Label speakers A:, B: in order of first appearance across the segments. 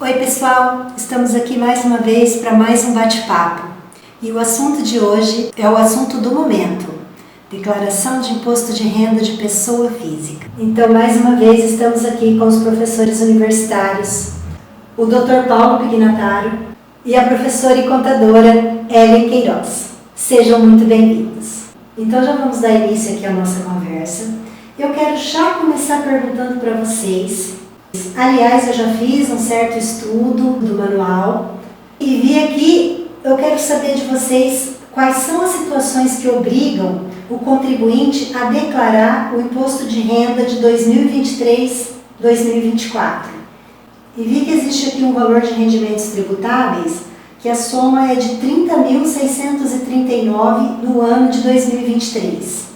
A: Oi pessoal, estamos aqui mais uma vez para mais um bate-papo e o assunto de hoje é o assunto do momento, declaração de imposto de renda de pessoa física. Então mais uma vez estamos aqui com os professores universitários, o Dr. Paulo Pignataro e a professora e contadora Ellen Queiroz. Sejam muito bem-vindos. Então já vamos dar início aqui à nossa conversa. Eu quero já começar perguntando para vocês. Aliás, eu já fiz um certo estudo do manual e vi aqui, eu quero saber de vocês quais são as situações que obrigam o contribuinte a declarar o imposto de renda de 2023-2024. E vi que existe aqui um valor de rendimentos tributáveis que a soma é de 30.639 no ano de 2023.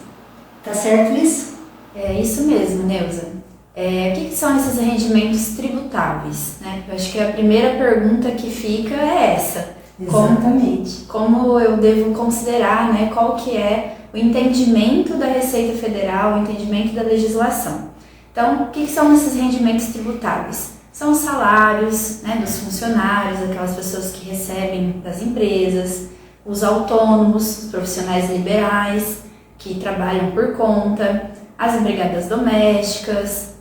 A: Tá certo isso?
B: É isso mesmo, Neuza. O que são esses rendimentos tributáveis? Né? Eu acho que a primeira pergunta que fica é essa.
A: Exatamente.
B: Como eu devo considerar, né, qual que é o entendimento da Receita Federal, o entendimento da legislação. Então, o que são esses rendimentos tributáveis? São os salários, né, dos funcionários, aquelas pessoas que recebem das empresas, os autônomos, os profissionais liberais, que trabalham por conta, as empregadas domésticas,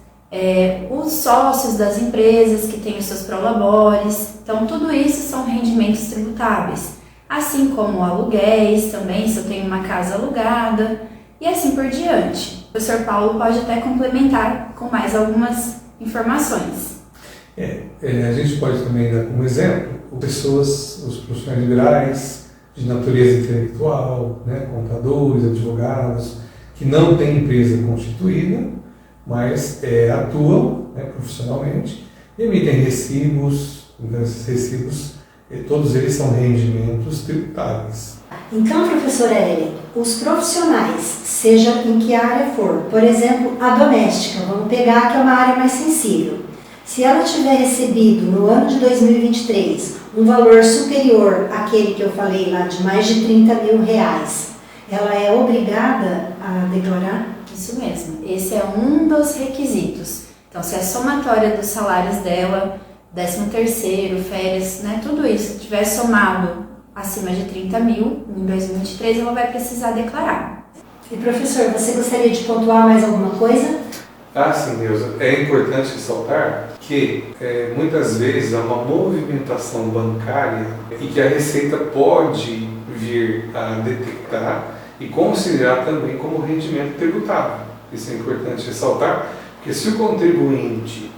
B: os sócios das empresas que têm os seus prolabores. Então, tudo isso são rendimentos tributáveis. Assim como aluguéis também, se eu tenho uma casa alugada, e assim por diante. O professor Paulo pode até complementar com mais algumas informações.
C: A gente pode também dar como exemplo os profissionais liberais, de natureza intelectual, né, contadores, advogados, que não têm empresa constituída, mas atuam, né, profissionalmente, emitem recibos. Então esses recibos, todos eles são rendimentos tributáveis.
A: Então, professora Ellen, os profissionais, seja em que área for, por exemplo, a doméstica, vamos pegar que é uma área mais sensível. Se ela tiver recebido no ano de 2023 um valor superior àquele que eu falei lá, de mais de R$30.000, ela é obrigada a declarar?
B: Isso mesmo, esse é um dos requisitos. Então, se a somatória dos salários dela, 13º, férias, né, tudo isso tiver somado acima de 30 mil em 2023, ela vai precisar declarar.
A: E professor, você gostaria de pontuar mais alguma coisa?
C: Sim, Neuza. É importante ressaltar que muitas vezes há uma movimentação bancária e que a Receita pode vir a detectar e considerar também como rendimento tributável. Isso é importante ressaltar, porque se o contribuinte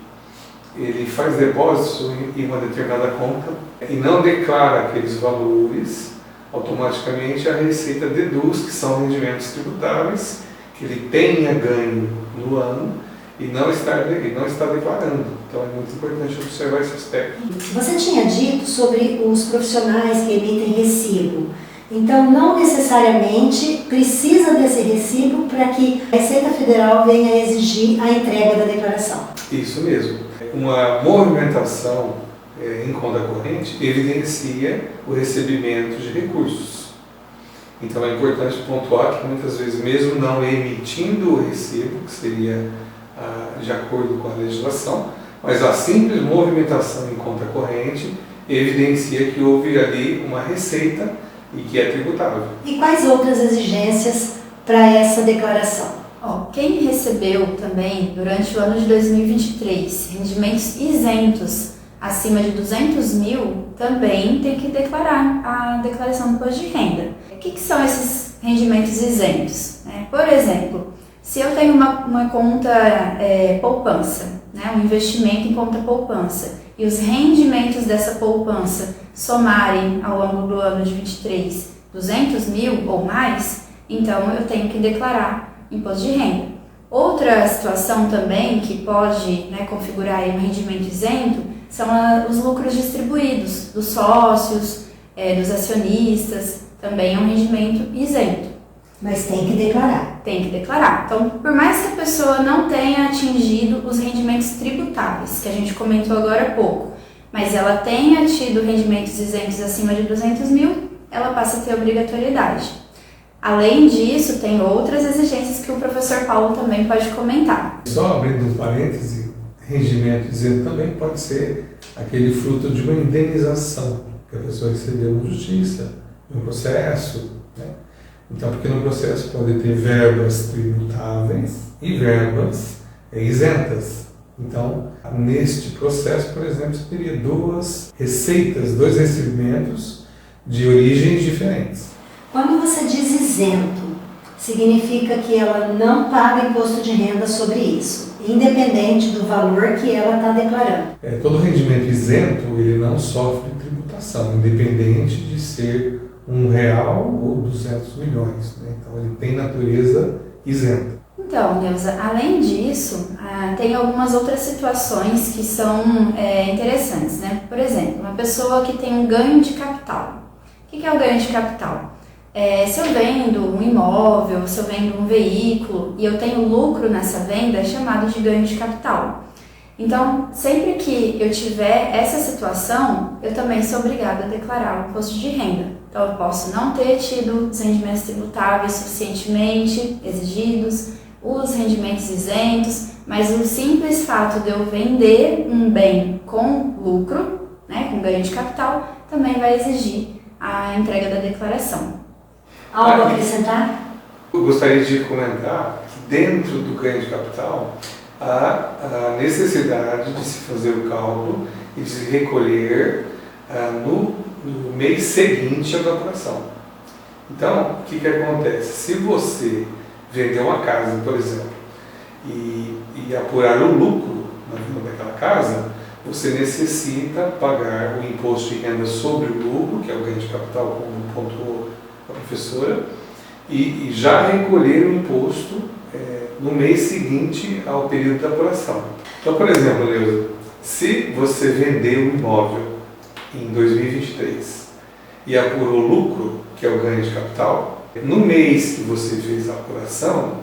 C: ele faz depósitos em uma determinada conta e não declara aqueles valores, automaticamente a Receita deduz que são rendimentos tributáveis, que ele tenha ganho no ano e não está declarando. Então é muito importante observar esse aspecto.
A: Você tinha dito sobre os profissionais que emitem recibo. Então, não necessariamente precisa desse recibo para que a Receita Federal venha exigir a entrega da declaração.
C: Isso mesmo. Uma movimentação em conta corrente evidencia o recebimento de recursos. Então, é importante pontuar que muitas vezes, mesmo não emitindo o recibo, que seria de acordo com a legislação, mas a simples movimentação em conta corrente evidencia que houve ali uma receita e que é tributável. E
A: quais outras exigências para essa declaração?
B: Quem recebeu também, durante o ano de 2023, rendimentos isentos acima de 200 mil, também tem que declarar a declaração do imposto de renda. O que são esses rendimentos isentos? Por exemplo, se eu tenho uma conta poupança, né, um investimento em conta poupança, e os rendimentos dessa poupança somarem ao longo do ano de 23 200 mil ou mais, então eu tenho que declarar imposto de renda. Outra situação também que pode, né, configurar um rendimento isento são os lucros distribuídos dos sócios, dos acionistas, também é um rendimento isento.
A: Mas tem que declarar.
B: Tem que declarar. Então, por mais que a pessoa não tenha atingido os rendimentos tributáveis, que a gente comentou agora há pouco, mas ela tenha tido rendimentos isentos acima de 200 mil, ela passa a ter obrigatoriedade. Além disso, tem outras exigências que o professor Paulo também pode comentar.
C: Só abrindo um parêntese, rendimento isento também pode ser aquele fruto de uma indenização que a pessoa recebeu na justiça, no processo, né? Então, porque no processo pode ter verbas tributáveis e verbas isentas. Então, neste processo, por exemplo, você teria duas receitas, dois recebimentos de origens diferentes.
A: Quando você diz isento, significa que ela não paga imposto de renda sobre isso, independente do valor que ela está declarando.
C: Todo rendimento isento, ele não sofre tributação, independente de ser R$1 ou 200 milhões. Né? Então, ele tem natureza isenta.
B: Então, Neuza, além disso, tem algumas outras situações que são interessantes, né? Por exemplo, uma pessoa que tem um ganho de capital. O que é o ganho de capital? Se eu vendo um imóvel, se eu vendo um veículo e eu tenho lucro nessa venda, é chamado de ganho de capital. Então, sempre que eu tiver essa situação, eu também sou obrigada a declarar o imposto de renda. Então, eu posso não ter tido os rendimentos tributáveis suficientemente exigidos, os rendimentos isentos, mas o simples fato de eu vender um bem com lucro, né, com ganho de capital, também vai exigir a entrega da declaração.
A: Algo a acrescentar?
C: Eu gostaria de comentar que dentro do ganho de capital há a necessidade de se fazer o cálculo e de se recolher no mês seguinte à declaração. Então, o que acontece? Se você vender uma casa, por exemplo, e apurar o lucro na venda daquela casa, você necessita pagar o imposto de renda sobre o lucro, que é o ganho de capital, como pontuou a professora, e já recolher o imposto no mês seguinte ao período da apuração. Então, por exemplo, Neuza, se você vendeu um imóvel em 2023 e apurou o lucro, que é o ganho de capital, no mês que você fez a apuração,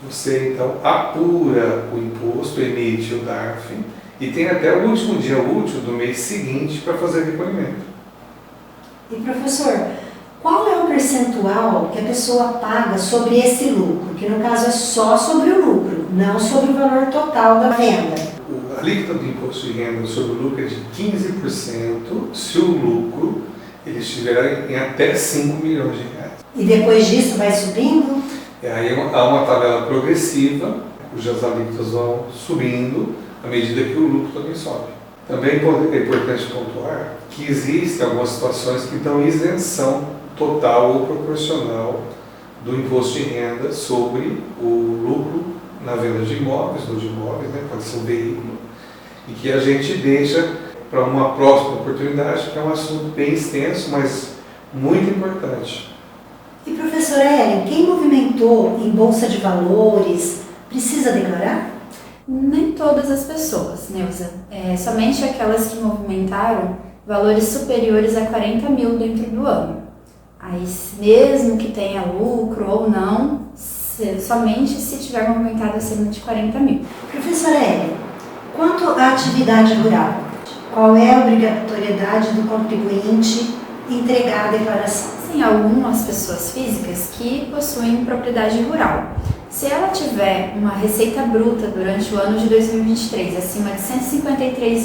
C: você então apura o imposto, emite o DARF e tem até o último dia útil do mês seguinte para fazer o recolhimento.
A: E professor, qual é o percentual que a pessoa paga sobre esse lucro? Que no caso é só sobre o lucro, não sobre o valor total da venda.
C: A alíquota do imposto de renda sobre o lucro é de 15% se o lucro ele estiver em até 5 milhões de reais.
A: E depois disso vai subindo?
C: Aí há uma tabela progressiva, cujas alíquotas vão subindo à medida que o lucro também sobe. Também é importante pontuar que existem algumas situações que dão isenção total ou proporcional do imposto de renda sobre o lucro na venda de imóveis, ou de imóveis, né, pode ser um veículo, e que a gente deixa para uma próxima oportunidade, que é um assunto bem extenso, mas muito importante.
A: E professor Hélio, quem movimentou em Bolsa de Valores precisa declarar?
B: Nem todas as pessoas, Neuza. Somente aquelas que movimentaram valores superiores a 40 mil dentro do ano. Aí, mesmo que tenha lucro ou não, somente se tiver movimentado acima de 40 mil.
A: Professor Hélio, quanto à atividade rural, qual é a obrigatoriedade do contribuinte entregar a declaração?
B: Tem algumas pessoas físicas que possuem propriedade rural. Se ela tiver uma receita bruta durante o ano de 2023 acima de R$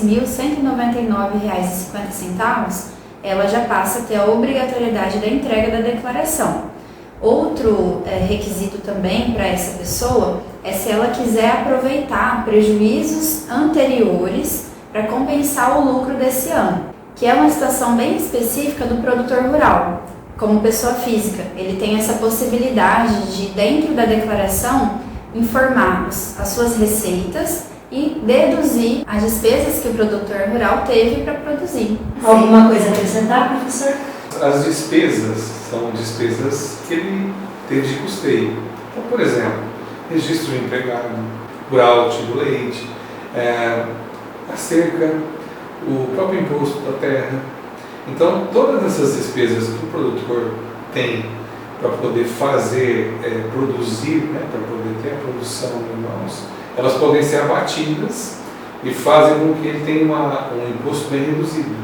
B: 153.199,50, ela já passa a ter a obrigatoriedade da entrega da declaração. Outro requisito também para essa pessoa é se ela quiser aproveitar prejuízos anteriores para compensar o lucro desse ano, que é uma situação bem específica do produtor rural. Como pessoa física, ele tem essa possibilidade de, dentro da declaração, informar as suas receitas e deduzir as despesas que o produtor rural teve para produzir.
A: Alguma coisa a acrescentar, professor?
C: As despesas são despesas que ele teve de custeio. Então, por exemplo, registro de empregado, royalty do leite, a cerca, o próprio imposto da terra. Então, todas essas despesas que o produtor tem para poder fazer, produzir, né, para poder ter a produção em mãos, elas podem ser abatidas e fazem com que ele tenha um imposto bem reduzido.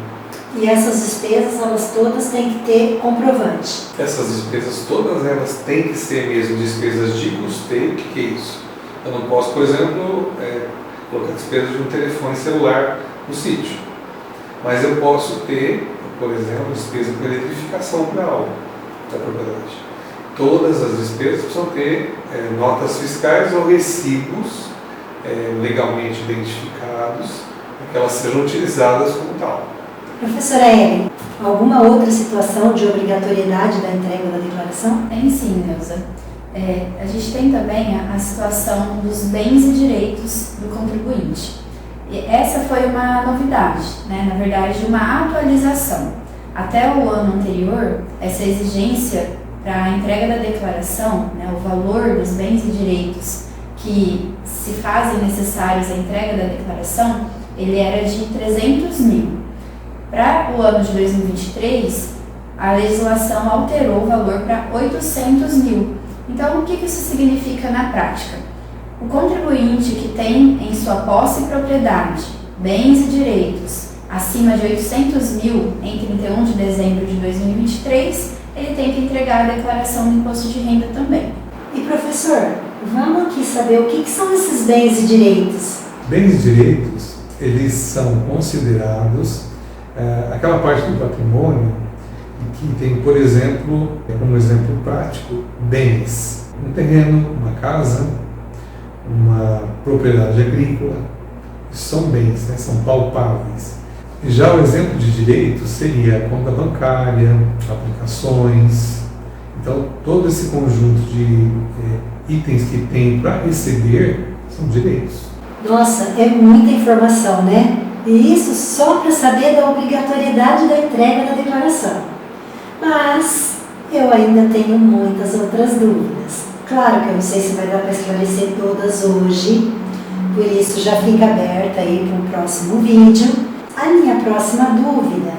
A: E essas despesas, elas todas têm que ter comprovante?
C: Essas despesas, todas elas têm que ser mesmo despesas de custeio. O que é isso? Eu não posso, por exemplo, colocar despesas de um telefone celular no sítio. mas eu posso ter, por exemplo, despesa com eletrificação rural da propriedade. Todas as despesas precisam ter notas fiscais ou recibos legalmente identificados, para que elas sejam utilizadas como tal.
A: Professora Ellen, alguma outra situação de obrigatoriedade da entrega da declaração?
B: Tem sim, Neuza. A gente tem também a situação dos bens e direitos do contribuinte. E essa foi uma novidade, né? Na verdade, uma atualização. Até o ano anterior, essa exigência para a entrega da declaração, né, o valor dos bens e direitos que se fazem necessários à entrega da declaração, ele era de 300 mil. Para o ano de 2023, a legislação alterou o valor para 800 mil. Então, o que isso significa na prática? O contribuinte que tem em sua posse e propriedade bens e direitos acima de 800 mil em 31 de dezembro de 2023, ele tem que entregar a declaração do imposto de renda também.
A: E professor, vamos aqui saber o que são esses bens e direitos?
D: Bens e direitos, eles são considerados aquela parte do patrimônio que tem, por exemplo, como exemplo prático, bens. Um terreno, uma casa, uma propriedade agrícola, são bens, né? São palpáveis. Já o exemplo de direito seria a conta bancária, aplicações. Então, todo esse conjunto de itens que tem para receber são direitos.
A: Nossa, é muita informação, né? E isso só para saber da obrigatoriedade da entrega da declaração. Mas eu ainda tenho muitas outras dúvidas. Claro que eu não sei se vai dar para esclarecer todas hoje, por isso já fica aberta aí para um próximo vídeo. A minha próxima dúvida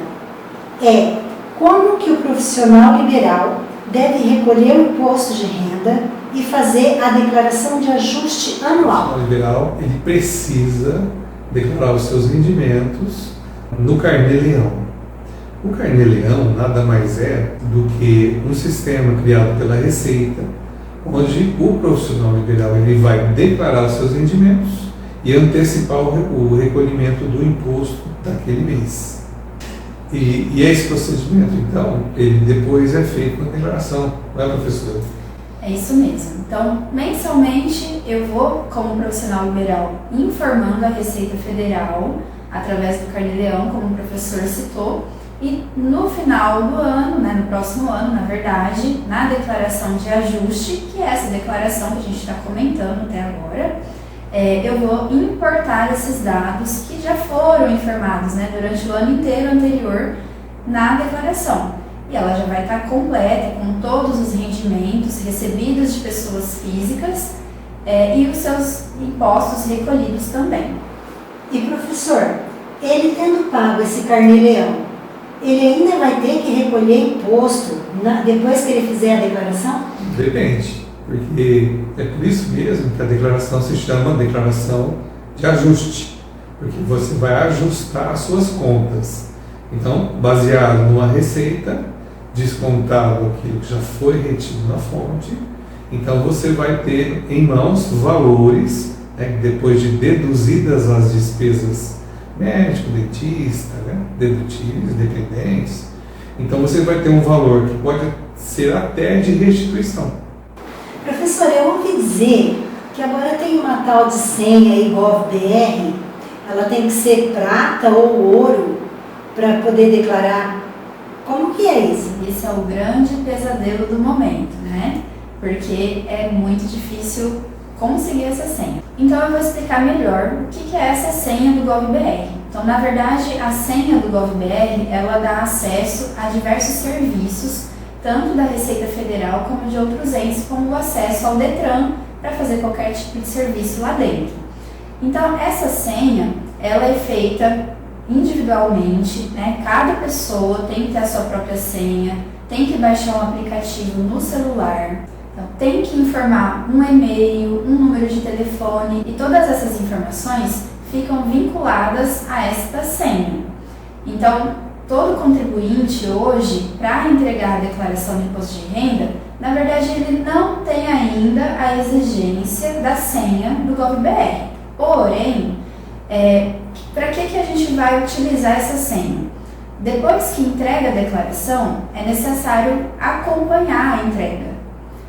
A: é como que o profissional liberal deve recolher o imposto de renda e fazer a declaração de ajuste anual.
D: O liberal, ele precisa declarar os seus rendimentos no Carnê-Leão. O Carnê-Leão nada mais é do que um sistema criado pela Receita, onde o profissional liberal ele vai declarar os seus rendimentos e antecipar o recolhimento do imposto daquele mês. E esse procedimento, então, ele depois é feito na declaração, não é, professora?
B: É isso mesmo. Então, mensalmente, eu vou, como profissional liberal, informando a Receita Federal, através do Carnê-Leão, como o professor citou, e no final do ano, né, no próximo ano, na verdade, na declaração de ajuste, que é essa declaração que a gente está comentando até agora, eu vou importar esses dados que já foram informados, né, durante o ano inteiro anterior na declaração. E ela já vai estar completa, com todos os rendimentos recebidos de pessoas físicas e os seus impostos recolhidos também.
A: E professor, ele tendo pago esse Carnê-Leão, ele ainda vai ter que recolher imposto depois que ele fizer a declaração?
D: Depende, porque é por isso mesmo que a declaração se chama declaração de ajuste, porque você vai ajustar as suas contas. Então, baseado numa receita, descontado aquilo que já foi retido na fonte, então você vai ter em mãos valores, né, depois de deduzidas as despesas médico, dentista, né, dedutíveis, dependentes, então você vai ter um valor que pode ser até de restituição.
A: Professor, eu ouvi dizer que agora tem uma tal de senha aí, GovBR, ela tem que ser prata ou ouro para poder declarar. Como que é isso?
B: Esse é o grande pesadelo do momento, né? Porque é muito difícil conseguir essa senha. Então eu vou explicar melhor o que é essa senha do GovBR. Então, na verdade, a senha do GovBR, ela dá acesso a diversos serviços, tanto da Receita Federal como de outros entes, como o acesso ao Detran para fazer qualquer tipo de serviço lá dentro. Então, essa senha, ela é feita individualmente, né? Cada pessoa tem que ter a sua própria senha, tem que baixar um aplicativo no celular, então, tem que informar um e-mail, um número de telefone, e todas essas informações ficam vinculadas a esta senha. Então, todo contribuinte hoje, para entregar a declaração de imposto de renda, na verdade ele não tem ainda a exigência da senha do GovBR. Porém, Para que a gente vai utilizar essa senha? Depois que entrega a declaração, é necessário acompanhar a entrega.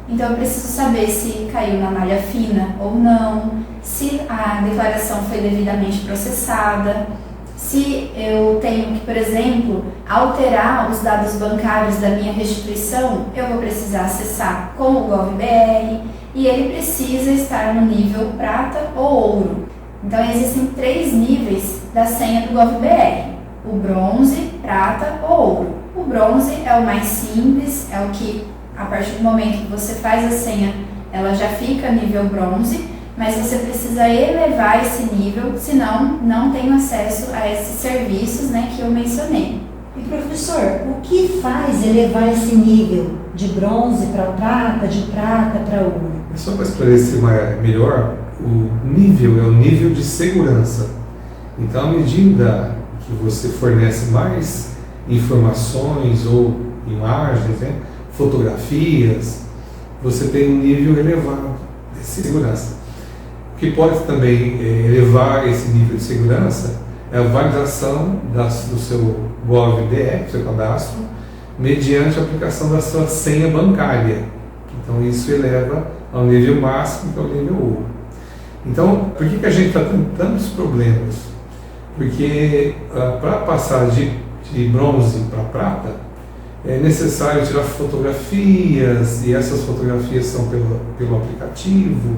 B: Então eu preciso saber se caiu na malha fina ou não, se a declaração foi devidamente processada, se eu tenho que, por exemplo, alterar os dados bancários da minha restituição, eu vou precisar acessar com o GovBR e ele precisa estar no nível prata ou ouro. Então existem 3 níveis da senha do GovBR: o bronze, prata ou ouro. O bronze é o mais simples, é o que, a partir do momento que você faz a senha, ela já fica nível bronze, mas você precisa elevar esse nível, senão não tem acesso a esses serviços, né, que eu mencionei.
A: E professor, o que faz elevar esse nível de bronze para prata, de prata para ouro?
D: Só para esclarecer melhor, o nível é o nível de segurança. Então, à medida que você fornece mais informações ou imagens, né, fotografias, você tem um nível elevado de segurança. O que pode também elevar esse nível de segurança é a validação do seu GovBR, do seu cadastro, mediante a aplicação da sua senha bancária. Então isso eleva ao nível máximo, que é o nível ouro. Então, por que a gente está tendo tantos problemas? Porque para passar de bronze para prata, é necessário tirar fotografias, e essas fotografias são pelo aplicativo,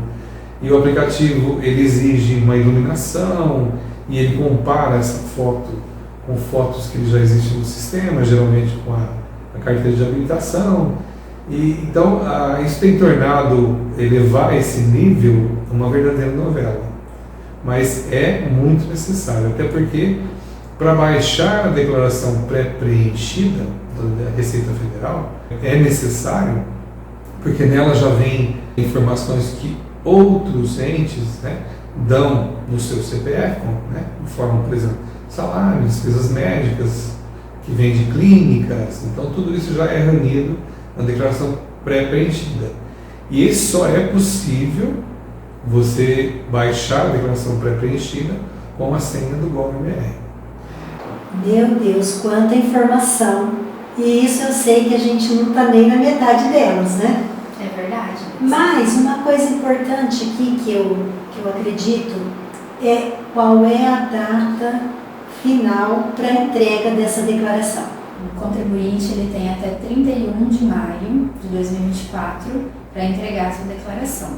D: e o aplicativo ele exige uma iluminação, e ele compara essa foto com fotos que já existem no sistema, geralmente com a carteira de habilitação. E então isso tem tornado elevar esse nível uma verdadeira novela. Mas é muito necessário, até porque para baixar a declaração pré-preenchida da Receita Federal é necessário, porque nela já vem informações que outros entes, né, dão no seu CPF, né, informam, por exemplo, salários, despesas médicas, que vem de clínicas. Então tudo isso já é reunido na declaração pré-preenchida. E isso só é possível você baixar a declaração pré-preenchida com a senha do GovBR.
A: Meu Deus, quanta informação! E isso eu sei que a gente não está nem na metade delas, né?
B: É verdade.
A: Mas uma coisa importante aqui que eu acredito é qual é a data final para a entrega dessa declaração.
B: O contribuinte ele tem até 31 de maio de 2024 para entregar a sua declaração.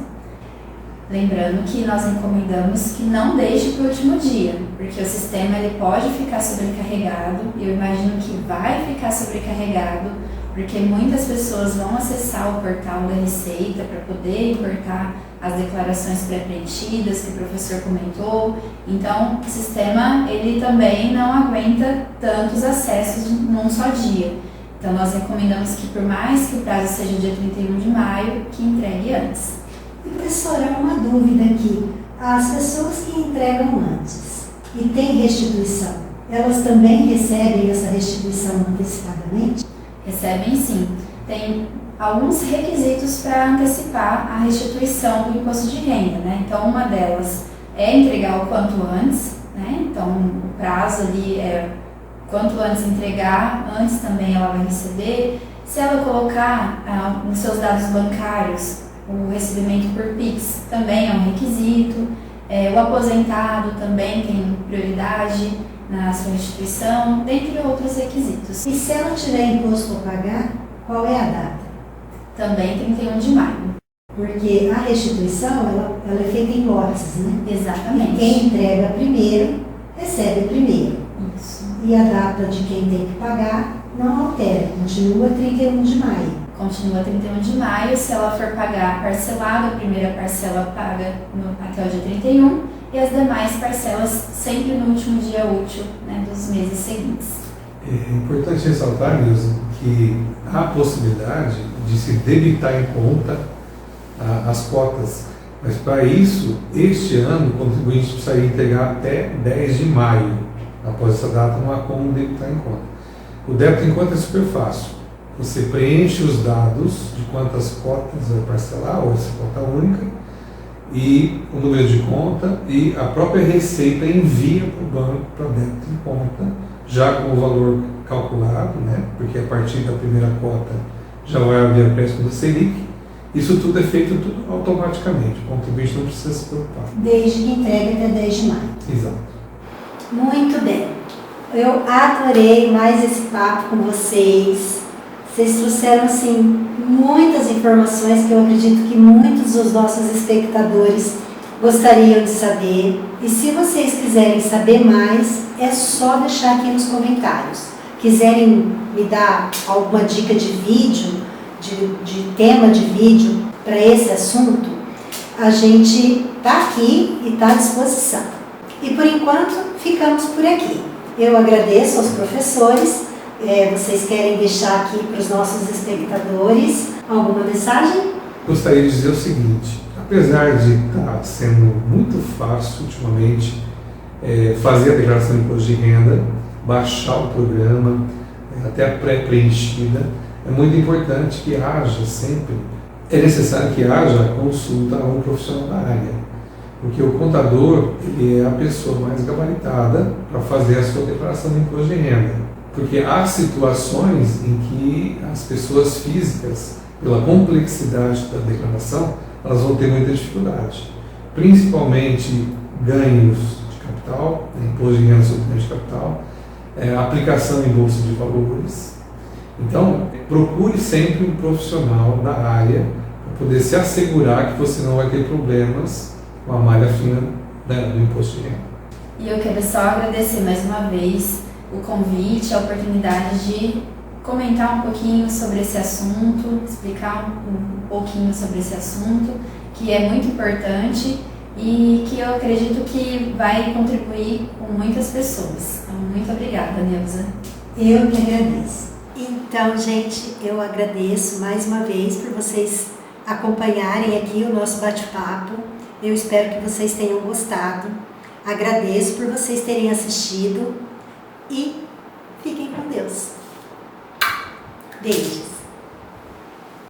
B: Lembrando que nós encomendamos que não deixe para o último dia, porque o sistema ele pode ficar sobrecarregado, e eu imagino que vai ficar sobrecarregado, porque muitas pessoas vão acessar o portal da Receita para poder importar as declarações pré-preenchidas que o professor comentou. Então, o sistema ele também não aguenta tantos acessos num só dia. Então, nós recomendamos que, por mais que o prazo seja dia 31 de maio, que entregue antes.
A: Professora, uma dúvida aqui. As pessoas que entregam antes e têm restituição, elas também recebem essa restituição antecipadamente?
B: Recebem sim. Tem alguns requisitos para antecipar a restituição do imposto de renda, né? Então, uma delas é entregar o quanto antes, né? Então, o prazo ali é quanto antes entregar, antes também ela vai receber. Se ela colocar nos seus dados bancários o recebimento por Pix, também é um requisito. O aposentado também tem prioridade na sua instituição, dentre outros requisitos.
A: E se ela tiver imposto a pagar, qual é a data?
B: Também 31 de maio.
A: Porque a restituição ela é feita em lotes, né?
B: Exatamente.
A: E quem entrega primeiro, recebe primeiro.
B: Isso.
A: E a data de quem tem que pagar não altera, continua 31 de maio.
B: Continua 31 de maio, se ela for pagar parcelado, a primeira parcela paga até o dia 31 e as demais parcelas sempre no último dia útil, né, dos meses seguintes.
D: É importante ressaltar, Nilson, que há a possibilidade de se debitar em conta as cotas, mas para isso, este ano, o contribuinte precisaria entregar até 10 de maio. Após essa data, não há como debitar em conta. O débito em conta é super fácil. Você preenche os dados de quantas cotas vai parcelar, ou essa cota única, e o número de conta e a própria Receita envia para o banco para dentro de conta, já com o valor calculado, né? Porque a partir da primeira cota já vai haver acréscimo da Selic. Isso tudo é feito tudo automaticamente, o contribuinte não precisa se preocupar.
A: Desde que entregue até 10 de maio.
D: Exato.
A: Muito bem. Eu adorei mais esse papo com vocês. Vocês trouxeram, assim, muitas informações que eu acredito que muitos dos nossos espectadores gostariam de saber. E se vocês quiserem saber mais, é só deixar aqui nos comentários. Quiserem me dar alguma dica de vídeo, de tema de vídeo para esse assunto, a gente está aqui e está à disposição. E por enquanto, ficamos por aqui. Eu agradeço aos professores. Vocês querem deixar aqui para os nossos espectadores alguma mensagem?
D: Gostaria de dizer o seguinte: apesar de estar sendo muito fácil ultimamente fazer a declaração de imposto de renda, baixar o programa, até a pré-preenchida, é muito importante que haja sempre, é necessário que haja a consulta a um profissional da área, porque o contador ele é a pessoa mais gabaritada para fazer a sua declaração de imposto de renda. Porque há situações em que as pessoas físicas, pela complexidade da declaração, elas vão ter muita dificuldade. Principalmente ganhos de capital, imposto de renda sobre ganho de capital, aplicação em bolsa de valores. Então, procure sempre um profissional da área para poder se assegurar que você não vai ter problemas com a malha fina do imposto de renda.
B: E eu quero só agradecer mais uma vez o convite, a oportunidade de comentar um pouquinho sobre esse assunto, explicar um pouquinho sobre esse assunto, que é muito importante e que eu acredito que vai contribuir com muitas pessoas. Então, muito obrigada, Neuza.
A: Eu que agradeço. Então, gente, eu agradeço mais uma vez por vocês acompanharem aqui o nosso bate-papo. Eu espero que vocês tenham gostado. Agradeço por vocês terem assistido e fiquem com Deus. Beijos.